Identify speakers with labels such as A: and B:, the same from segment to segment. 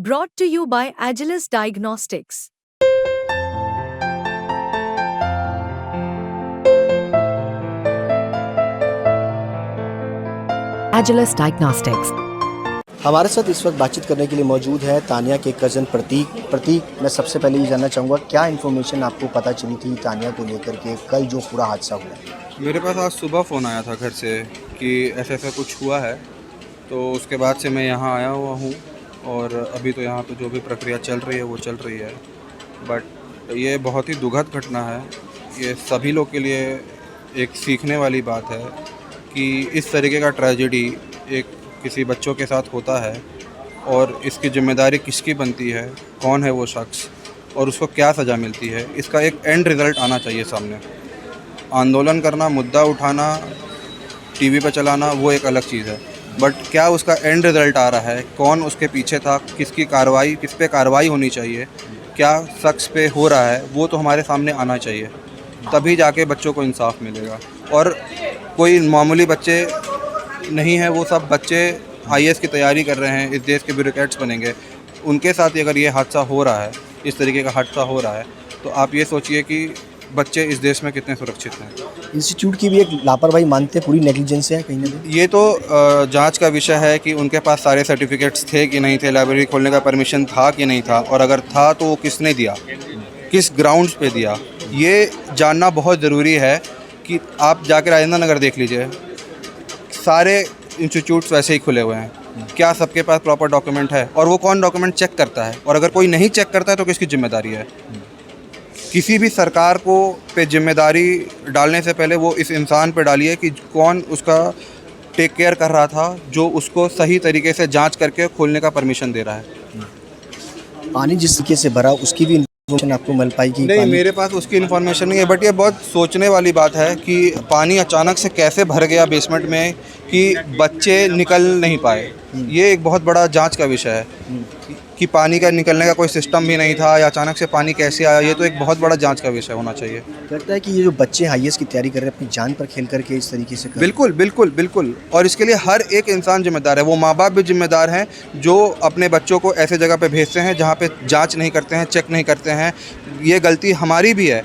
A: Brought to you by Agilus Diagnostics.
B: Agilus Diagnostics.
C: हमारे साथ इस वक्त बातचीत करने के लिए मौजूद है तानिया के कज़न प्रतीक, मैं सबसे पहले ये जानना चाहूँगा क्या इन्फॉर्मेशन आपको पता चली थी तानिया को लेकर के कल जो पूरा हादसा हुआ?
D: मेरे पास आज सुबह फ़ोन आया था घर से कि ऐसा ऐसा कुछ हुआ है, तो उसके बाद से मैं यहाँ आया हुआ हूँ और अभी तो यहाँ पे जो भी प्रक्रिया चल रही है वो चल रही है। बट ये बहुत ही दुखद घटना है। ये सभी लोग के लिए एक सीखने वाली बात है कि इस तरीके का ट्रेजेडी एक किसी बच्चों के साथ होता है और इसकी ज़िम्मेदारी किसकी बनती है, कौन है वो शख्स और उसको क्या सज़ा मिलती है। इसका एक एंड रिज़ल्ट आना चाहिए सामने। आंदोलन करना, मुद्दा उठाना, टीवी पे चलाना वो एक अलग चीज़ है, बट क्या उसका एंड रिज़ल्ट आ रहा है, कौन उसके पीछे था, किसकी कार्रवाई, किस पे कार्रवाई होनी चाहिए, क्या शख्स पे हो रहा है, वो तो हमारे सामने आना चाहिए। तभी जाके बच्चों को इंसाफ मिलेगा। और कोई मामूली बच्चे नहीं है, वो सब बच्चे आईएएस की तैयारी कर रहे हैं, इस देश के ब्यूरोक्रेट्स बनेंगे। उनके साथ अगर ये हादसा हो रहा है, इस तरीके का हादसा हो रहा है, तो आप ये सोचिए कि बच्चे इस देश में कितने सुरक्षित हैं।
C: इंस्टीट्यूट की भी एक लापरवाही मानते पूरी नेग्लिजेंस है कहीं ना कहीं?
D: ये तो जांच का विषय है कि उनके पास सारे सर्टिफिकेट्स थे कि नहीं थे, लाइब्रेरी खोलने का परमिशन था कि नहीं था, और अगर था तो वो किसने दिया, किस ग्राउंड्स पे दिया, ये जानना बहुत ज़रूरी है। कि आप जाकर राजेंद्र नगर देख लीजिए, सारे इंस्टीट्यूट्स वैसे ही खुले हुए हैं। क्या सबके पास प्रॉपर डॉक्यूमेंट है? और वो कौन डॉक्यूमेंट चेक करता है? और अगर कोई नहीं चेक करता है तो किसकी जिम्मेदारी है? किसी भी सरकार को पे जिम्मेदारी डालने से पहले वो इस इंसान पे डालिए कि कौन उसका टेक केयर कर रहा था, जो उसको सही तरीके से जांच करके खोलने का परमिशन दे रहा है।
C: पानी जिस तरीके से भरा उसकी भी इन्फॉर्मेशन आपको मिल पाएगी?
D: नहीं, मेरे पास उसकी इन्फॉर्मेशन नहीं है, बट ये बहुत सोचने वाली बात है कि पानी अचानक से कैसे भर गया बेसमेंट में कि बच्चे निकल नहीं पाए। ये एक बहुत बड़ा जांच का विषय है कि पानी का निकलने का कोई सिस्टम भी नहीं था या अचानक से पानी कैसे आया। ये तो एक बहुत बड़ा जांच का विषय होना चाहिए।
C: लगता है कि ये जो बच्चे आईएएस की तैयारी कर रहे हैं अपनी जान पर खेल करके इस तरीके से
D: बिल्कुल बिल्कुल बिल्कुल, और इसके लिए हर एक इंसान जिम्मेदार है। वो माँ बाप भी जिम्मेदार हैं जो अपने बच्चों को ऐसे जगह पे भेजते हैं जहाँ पे जांच नहीं करते हैं, चेक नहीं करते हैं। ये गलती हमारी भी है,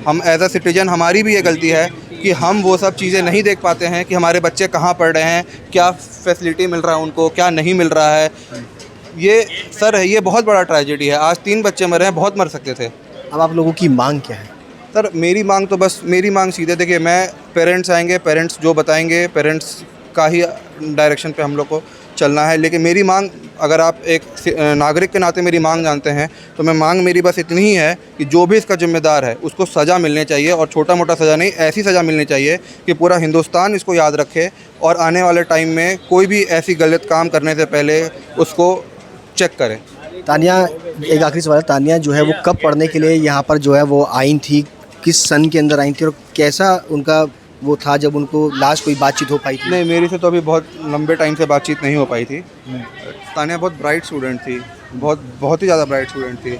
D: हम एज अ सिटीजन हमारी भी ये गलती है कि हम वो सब चीज़ें नहीं देख पाते हैं कि हमारे बच्चे कहाँ पढ़ रहे हैं, क्या फैसिलिटी मिल रहा है उनको, क्या नहीं मिल रहा है। ये सर ये बहुत बड़ा ट्रेजेडी है। आज 3 बच्चे मरे हैं, बहुत मर सकते थे।
C: अब आप लोगों की मांग क्या है?
D: सर मेरी मांग तो बस, मेरी मांग सीधे, देखिए मैं, पेरेंट्स आएंगे, पेरेंट्स जो बताएंगे, पेरेंट्स का ही डायरेक्शन पे हम लोग को चलना है। लेकिन मेरी मांग, अगर आप एक नागरिक के नाते मेरी मांग जानते हैं, तो मैं मांग मेरी बस इतनी ही है कि जो भी इसका जिम्मेदार है उसको सज़ा मिलने चाहिए, और छोटा मोटा सज़ा नहीं, ऐसी सज़ा मिलनी चाहिए कि पूरा हिंदुस्तान इसको याद रखे और आने वाले टाइम में कोई भी ऐसी गलत काम करने से पहले उसको चेक करें।
C: तानिया, एक आखिरी सवाल है, तानिया जो है वो कब पढ़ने के लिए यहाँ पर जो है वो आई थी, किस सन के अंदर आई थी और कैसा उनका वो था जब उनको लास्ट कोई बातचीत हो पाई थी?
D: नहीं, मेरी से तो अभी बहुत लंबे टाइम से बातचीत नहीं हो पाई थी। तानिया बहुत ब्राइट स्टूडेंट थी, बहुत ही ज़्यादा ब्राइट स्टूडेंट थी।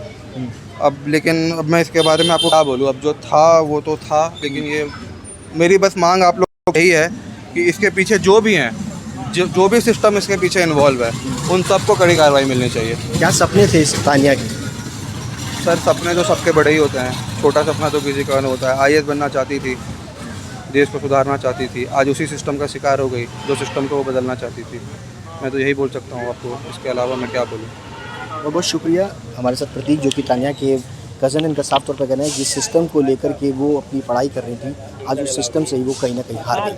D: अब मैं इसके बारे में आपको क्या बोलूँ, अब जो था वो तो था। लेकिन ये मेरी बस मांग आप लोगों को यही है कि इसके पीछे जो भी हैं, जो भी सिस्टम इसके पीछे इन्वॉल्व है, उन सबको कड़ी कार्रवाई मिलनी चाहिए।
C: क्या सपने थे इस तानिया के?
D: सर सपने तो सबके बड़े ही होते हैं, छोटा सपना तो किसी का नहीं होता है। आईएएस बनना चाहती थी, देश को सुधारना चाहती थी, आज उसी सिस्टम का शिकार हो गई जो सिस्टम को वो बदलना चाहती थी। मैं तो यही बोल सकता हूँ आपको, इसके अलावा मैं क्या बोलूँ।
C: बहुत बहुत शुक्रिया। हमारे साथ प्रतीक जो कि तानिया के कज़न, इनका साफ तौर पर कहना है जिस सिस्टम को लेकर के वो अपनी पढ़ाई कर रही थी, आज उस सिस्टम से ही वो कहीं ना कहीं हार गई।